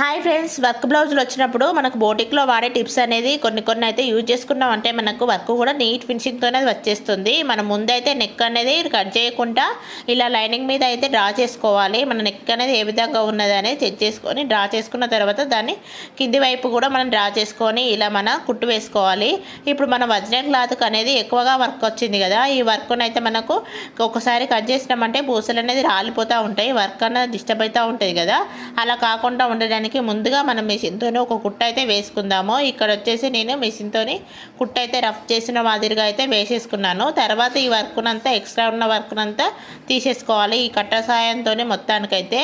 Hi friends, work బ్లౌజులు వచ్చినప్పుడు మనకు బోటిక్లో వాడే టిప్స్ అనేది కొన్ని అయితే యూజ్ చేసుకున్నామంటే మనకు వర్క్ కూడా నీట్ ఫినిషింగ్తోనే వచ్చేస్తుంది. మనం ముందైతే నెక్ అనేది కట్ చేయకుండా ఇలా లైనింగ్ మీద అయితే డ్రా చేసుకోవాలి. మన నెక్ అనేది ఏ విధంగా ఉన్నది అనేది చెక్ చేసుకొని డ్రా చేసుకున్న తర్వాత దాన్ని కింది వైపు కూడా మనం డ్రా చేసుకొని ఇలా మన కుట్టు వేసుకోవాలి. ఇప్పుడు మన ఒరిజినల్ క్లాత్కి అనేది ఎక్కువగా వర్క్ వచ్చింది కదా, ఈ వర్క్ను అయితే మనకు ఒకసారి కట్ చేసినామంటే పూసలు అనేది రాలిపోతూ ఉంటాయి, వర్క్ అనేది డిస్టర్బ్ అవుతూ ఉంటుంది కదా. అలా కాకుండా ఉండడానికి ముందుగా మనం మిషన్తోనే ఒక కుట్ట అయితే వేసుకుందాము. ఇక్కడ వచ్చేసి నేను మిషన్తోని కుట్ట అయితే రఫ్ చేసిన మాదిరిగా అయితే వేసేసుకున్నాను. తర్వాత ఈ వర్క్నంతా ఎక్స్ట్రా ఉన్న వర్క్నంతా తీసేసుకోవాలి. ఈ కట్ట సాయంతోనే మొత్తానికైతే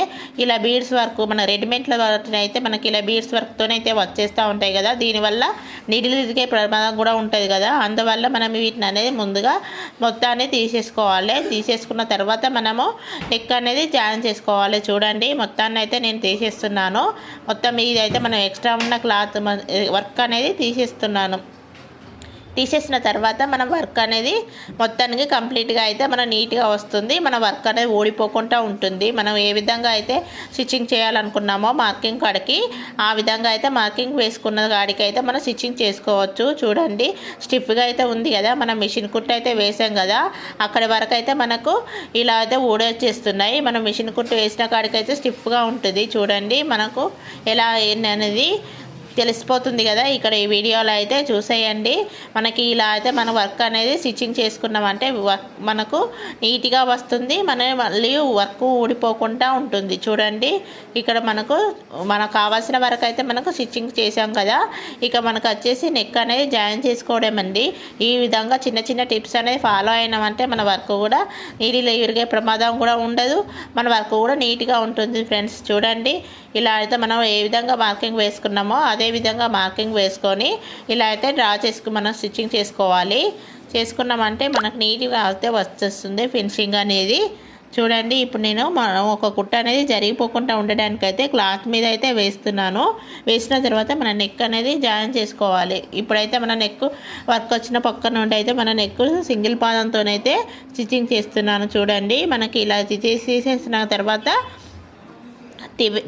ఇలా బీడ్స్ వర్క్ మన రెడీమేడ్ల వాటిని అయితే మనకి ఇలా బీడ్స్ వర్క్తోనే అయితే వచ్చేస్తూ ఉంటాయి కదా, దీనివల్ల నీడిల్ ఇరిగే ప్రమాదం కూడా ఉంటుంది కదా. అందువల్ల మనం వీటిని అనేది ముందుగా మొత్తాన్ని తీసేసుకోవాలి. తీసేసుకున్న తర్వాత మనము నెక్ అనేది జాయిన్ చేసుకోవాలి. చూడండి, మొత్తాన్ని అయితే నేను తీసేస్తున్నాను. మొత్తం ఇదైతే మనం ఎక్స్ట్రా ఉన్న క్లాత్ వర్క్ అనేది తీసేస్తున్నాను. తీసేసిన తర్వాత మన వర్క్ అనేది మొత్తానికి కంప్లీట్గా అయితే మన నీట్గా వస్తుంది. మన వర్క్ అనేది ఓడిపోకుండా ఉంటుంది. మనం ఏ విధంగా అయితే స్టిచ్చింగ్ చేయాలనుకున్నామో మార్కింగ్ కాడికి ఆ విధంగా అయితే మార్కింగ్ వేసుకున్న కాడికి అయితే మనం స్టిచ్చింగ్ చేసుకోవచ్చు. చూడండి, స్టిఫ్గా అయితే ఉంది కదా, మనం మిషన్ కుట్టు అయితే వేసాం కదా, అక్కడి వరకు అయితే మనకు ఇలా అయితే ఊడొచ్చేస్తున్నాయి. మనం మిషన్ కుట్టు వేసిన కాడికి అయితే స్టిఫ్గా ఉంటుంది. చూడండి, మనకు ఎలా అనేది తెలిసిపోతుంది కదా. ఇక్కడ ఈ వీడియోలో అయితే చూసేయండి. మనకి ఇలా అయితే మన వర్క్ అనేది స్టిచ్చింగ్ చేసుకున్నామంటే మనకు నీట్గా వస్తుంది. మళ్ళీ వర్క్ ఊడిపోకుండా ఉంటుంది. చూడండి, ఇక్కడ మనకు కావాల్సిన వరకు అయితే మనకు స్టిచ్చింగ్ చేసాం కదా. ఇక మనకు వచ్చేసి నెక్ అనేది జాయిన్ చేసుకోవడమండి. ఈ విధంగా చిన్న చిన్న టిప్స్ అనేది ఫాలో అయినామంటే మన వర్క్ కూడా నీటిలో ఇరిగే ప్రమాదం కూడా ఉండదు, మన వర్క్ కూడా నీట్గా ఉంటుంది. ఫ్రెండ్స్ చూడండి, ఇలా అయితే మనం ఏ విధంగా మార్కింగ్ వేసుకున్నామో అదే విధంగా మార్కింగ్ వేసుకొని ఇలా అయితే డ్రా మనం స్టిచ్చింగ్ చేసుకోవాలి. చేసుకున్నామంటే మనకు నీట్గా అయితే వచ్చేస్తుంది ఫినిషింగ్ అనేది. చూడండి, ఇప్పుడు నేను ఒక కుట్ట అనేది జరిగిపోకుండా ఉండడానికైతే క్లాత్ మీద అయితే వేస్తున్నాను. వేసిన తర్వాత మన నెక్ అనేది జాయిన్ చేసుకోవాలి. ఇప్పుడైతే మన నెక్ వర్క్ వచ్చిన పక్క నుండి అయితే మన నెక్ సింగిల్ పాదంతోనైతే స్టిచ్చింగ్ చేస్తున్నాను. చూడండి, మనకి ఇలా తీసేసిన తర్వాత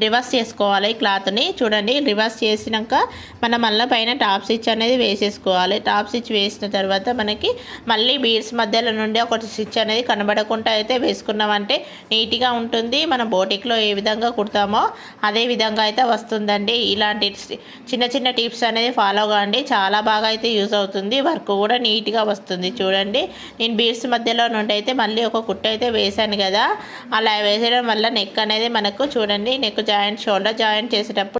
రివర్స్ చేసుకోవాలి క్లాత్ని. చూడండి, రివర్స్ చేసినాక మనం మళ్ళీ పైన టాప్ స్టిచ్ అనేది వేసేసుకోవాలి. టాప్ స్టిచ్ వేసిన తర్వాత మనకి మళ్ళీ బీడ్స్ మధ్యలో నుండి ఒక స్టిచ్ అనేది కనబడకుండా అయితే వేసుకున్నామంటే నీట్గా ఉంటుంది. మన బోటిక్లో ఏ విధంగా కుడతామో అదే విధంగా అయితే వస్తుందండి. ఇలాంటి చిన్న చిన్న టిప్స్ అనేది ఫాలో కాండి, చాలా బాగా అయితే యూజ్ అవుతుంది. వర్క్ కూడా నీట్గా వస్తుంది. చూడండి, నేను బీడ్స్ మధ్యలో నుండి అయితే మళ్ళీ ఒక కుట్ట అయితే వేసాను కదా, అలా వేసడం వల్ల నెక్ అనేది మనకు చూడండి నెక్ జాయింట్ షోల్డర్ జాయింట్ చేసేటప్పుడు